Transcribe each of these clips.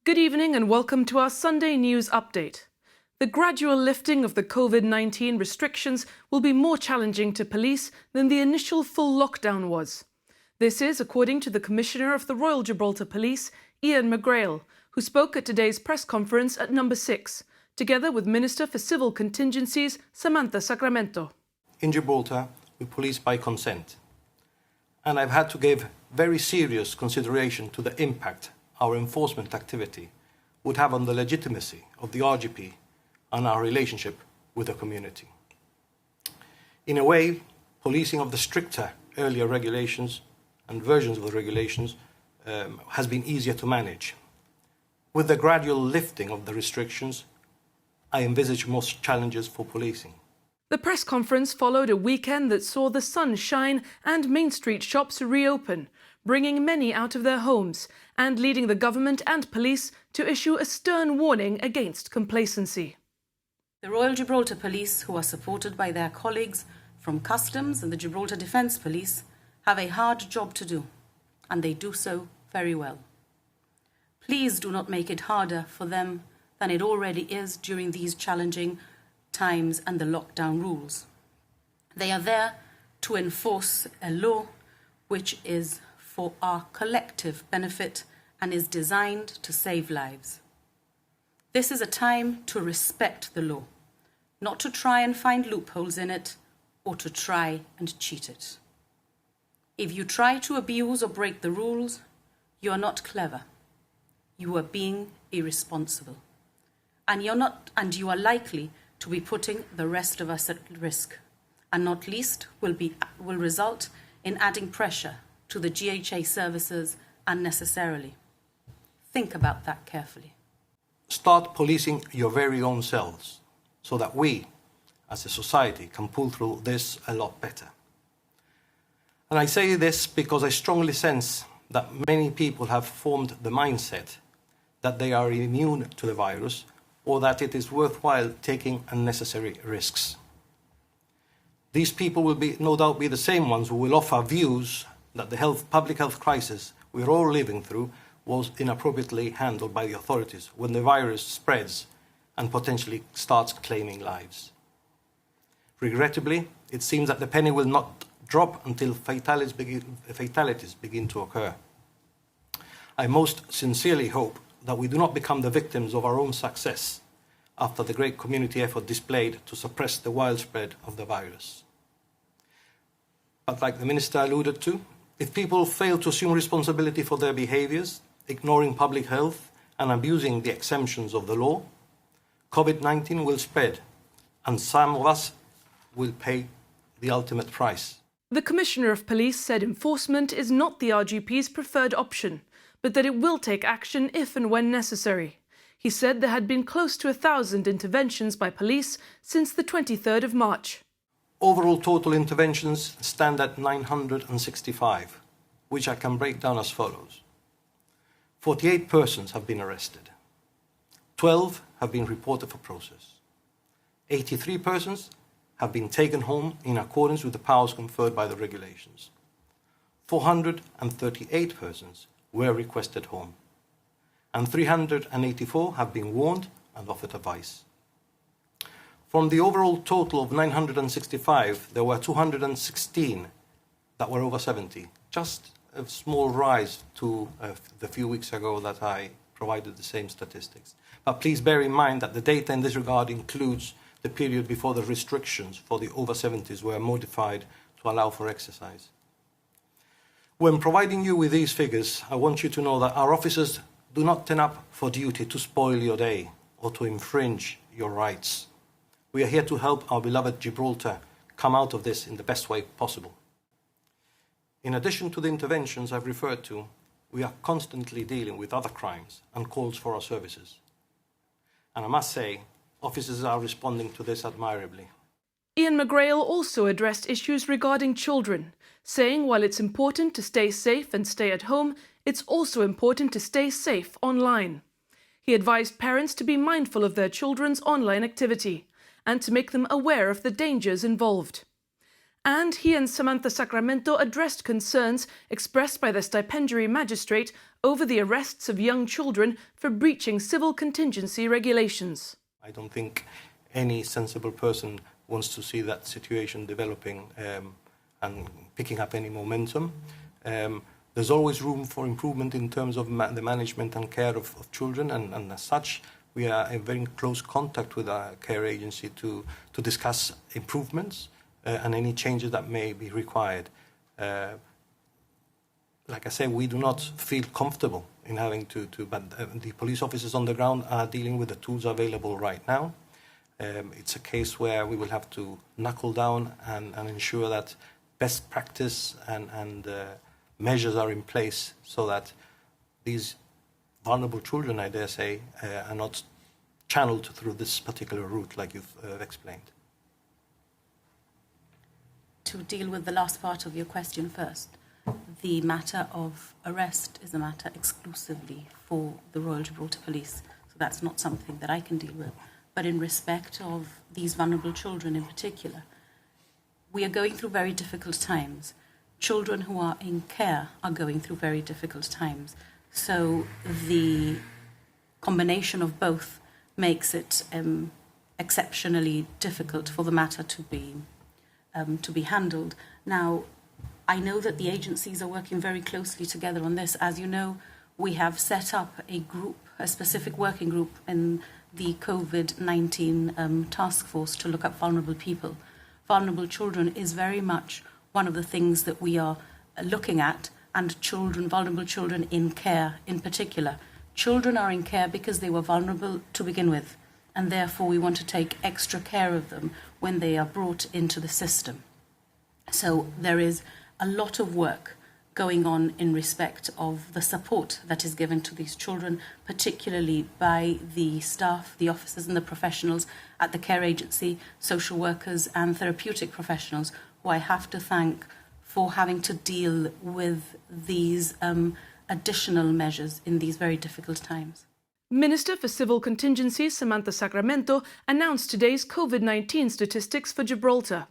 Good evening and welcome to our Sunday news update. The gradual lifting of the COVID-19 restrictions will be more challenging to police than the initial full lockdown was. This is according to the Commissioner of the Royal Gibraltar Police, McGrail, who spoke at today's press conference at number 6, together with Minister for Civil Contingencies, Samantha Sacramento. In Gibraltar, we police by consent. And I've had to give very serious consideration to the impact our enforcement activity would have on the legitimacy of the RGP and our relationship with the community. In a way, policing of the stricter earlier regulations and versions of the regulations has been easier to manage. With the gradual lifting of the restrictions, I envisage most challenges for policing. The press conference followed a weekend that saw the sun shine and Main Street shops reopen, bringing many out of their homes and leading the government and police to issue a stern warning against complacency. The Royal Gibraltar Police, who are supported by their colleagues from Customs and the Gibraltar Defence Police, have a hard job to do, and they do so very well. Please do not make it harder for them than it already is during these challenging times and the lockdown rules. They are there to enforce a law which is for our collective benefit and is designed to save lives. This is a time to respect the law, not to try and find loopholes in it or to try and cheat it. If you try to abuse or break the rules, you are not clever. You are being irresponsible. And you are likely to be putting the rest of us at risk, and not least will result in adding pressure to the GHA services unnecessarily. Think about that carefully. Start policing your very own selves so that we, as a society, can pull through this a lot better. And I say this because I strongly sense that many people have formed the mindset that they are immune to the virus or that it is worthwhile taking unnecessary risks. These people will no doubt be the same ones who will offer views that the public health crisis we're all living through was inappropriately handled by the authorities when the virus spreads and potentially starts claiming lives. Regrettably, it seems that the penny will not drop until fatalities begin to occur. I most sincerely hope that we do not become the victims of our own success after the great community effort displayed to suppress the wild spread of the virus. But like the Minister alluded to, if people fail to assume responsibility for their behaviours, ignoring public health and abusing the exemptions of the law, COVID-19 will spread and some of us will pay the ultimate price. The Commissioner of Police said enforcement is not the RGP's preferred option, but that it will take action if and when necessary. He said there had been close to 1,000 interventions by police since the 23rd of March. Overall total interventions stand at 965, which I can break down as follows. 48 persons have been arrested. 12 have been reported for process. 83 persons have been taken home in accordance with the powers conferred by the regulations. 438 persons were requested home. And 384 have been warned and offered advice. From the overall total of 965, there were 216 that were over 70. Just a small rise to the few weeks ago that I provided the same statistics. But please bear in mind that the data in this regard includes the period before the restrictions for the over 70s were modified to allow for exercise. When providing you with these figures, I want you to know that our officers do not turn up for duty to spoil your day or to infringe your rights. We are here to help our beloved Gibraltar come out of this in the best way possible. In addition to the interventions I've referred to, we are constantly dealing with other crimes and calls for our services. And I must say, officers are responding to this admirably. McGrail also addressed issues regarding children, saying while it's important to stay safe and stay at home, it's also important to stay safe online. He advised parents to be mindful of their children's online activity and to make them aware of the dangers involved. And he and Samantha Sacramento addressed concerns expressed by the stipendiary magistrate over the arrests of young children for breaching civil contingency regulations. I don't think any sensible person wants to see that situation developing and picking up any momentum. There's always room for improvement in terms of the management and care of children, and as such, we are in very close contact with our care agency to discuss improvements and any changes that may be required. Like I say, we do not feel comfortable in having but the police officers on the ground are dealing with the tools available right now. It's a case where we will have to knuckle down and ensure that best practice and measures are in place so that these vulnerable children, I dare say, are not channeled through this particular route like you've explained. To deal with the last part of your question first, the matter of arrest is a matter exclusively for the Royal Gibraltar Police, so that's not something that I can deal with. But in respect of these vulnerable children in particular, we are going through very difficult times. Children who are in care are going through very difficult times. So the combination of both makes it exceptionally difficult for the matter to be handled. Now, I know that the agencies are working very closely together on this. As you know, we have set up a specific working group in the COVID-19 task force to look at vulnerable people. Vulnerable children is very much one of the things that we are looking at, and children, vulnerable children in care in particular. Children are in care because they were vulnerable to begin with, and therefore we want to take extra care of them when they are brought into the system. So there is a lot of work going on in respect of the support that is given to these children, particularly by the staff, the officers and the professionals at the care agency, social workers and therapeutic professionals, who I have to thank for having to deal with these additional measures in these very difficult times. Minister for Civil Contingencies Samantha Sacramento announced today's COVID-19 statistics for Gibraltar,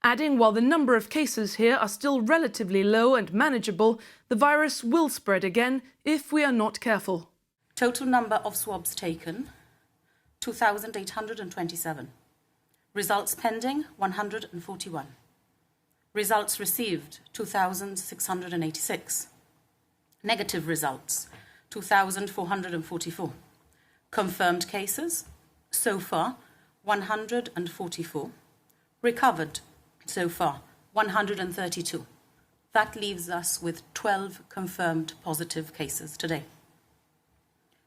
adding while the number of cases here are still relatively low and manageable, the virus will spread again if we are not careful. Total number of swabs taken, 2,827. Results pending, 141. Results received, 2,686. Negative results, 2,444. Confirmed cases, so far, 144. Recovered, so far, 132. That leaves us with 12 confirmed positive cases today.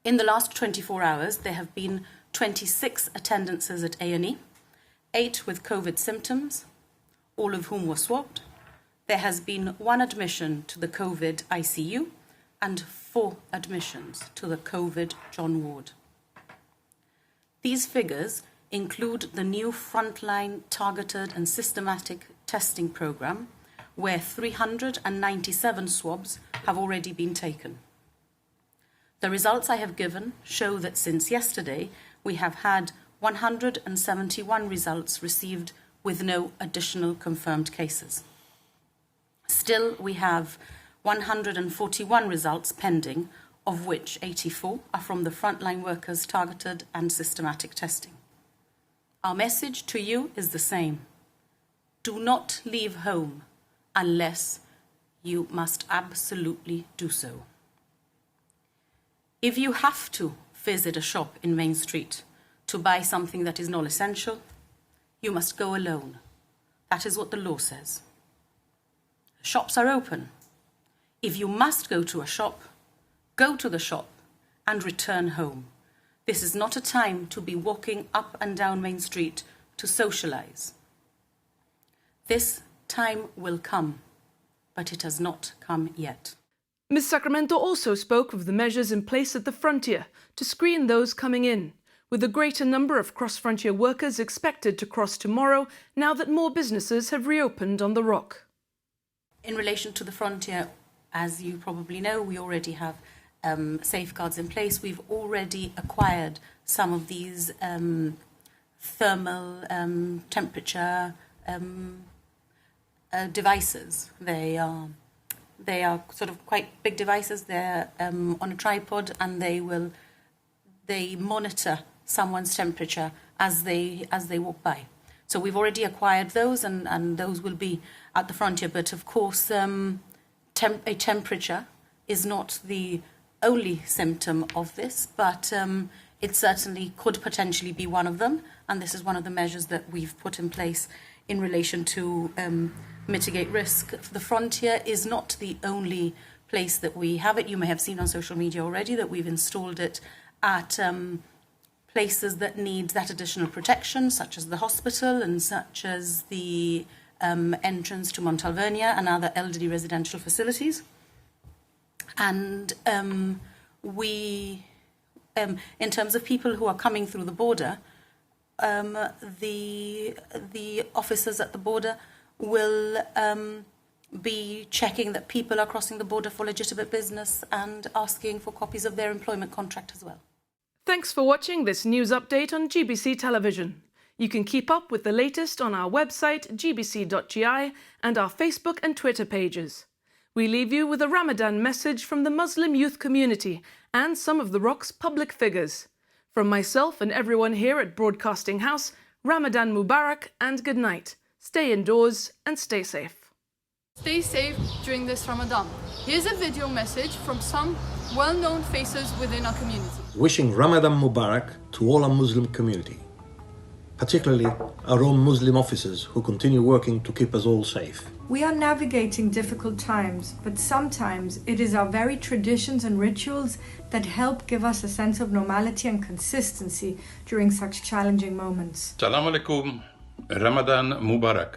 In the last 24 hours, there have been 26 attendances at A&E, 8 with COVID symptoms, all of whom were swabbed. There has been 1 admission to the COVID ICU and 4 admissions to the COVID John Ward. These figures include the new frontline targeted and systematic testing program, where 397 swabs have already been taken. The results I have given show that since yesterday, we have had 171 results received with no additional confirmed cases. Still, we have 141 results pending, of which 84 are from the frontline workers' targeted and systematic testing. Our message to you is the same. Do not leave home unless you must absolutely do so. If you have to visit a shop in Main Street to buy something that is non-essential, you must go alone. That is what the law says. Shops are open. If you must go to a shop, go to the shop and return home. This is not a time to be walking up and down Main Street to socialize. This time will come, but it has not come yet. Ms. Sacramento also spoke of the measures in place at the frontier to screen those coming in, with a greater number of cross-frontier workers expected to cross tomorrow now that more businesses have reopened on the Rock. In relation to the frontier, as you probably know, we already have safeguards in place. We've already acquired some of these thermal temperature devices. They are They are sort of quite big devices. They're on a tripod, and they monitor someone's temperature as they walk by. So we've already acquired those, and those will be at the frontier. But of course, a temperature is not the only symptom of this, but it certainly could potentially be one of them. And this is one of the measures that we've put in place in relation to mitigate risk. The frontier is not the only place that we have it. You may have seen on social media already that we've installed it at places that need that additional protection, such as the hospital and such as the entrance to Montalvernia and other elderly residential facilities. And we, in terms of people who are coming through the border, the officers at the border will be checking that people are crossing the border for legitimate business and asking for copies of their employment contract as well. Thanks for watching this news update on GBC Television. You can keep up with the latest on our website gbc.gi and our Facebook and Twitter pages. We leave you with a Ramadan message from the Muslim youth community and some of the ROC's public figures. From myself and everyone here at Broadcasting House, Ramadan Mubarak and good night. Stay indoors and stay safe. Stay safe during this Ramadan. Here's a video message from some well-known faces within our community. Wishing Ramadan Mubarak to all our Muslim community, particularly our own Muslim officers who continue working to keep us all safe. We are navigating difficult times, but sometimes it is our very traditions and rituals that help give us a sense of normality and consistency during such challenging moments. Assalamu alaikum, Ramadan Mubarak.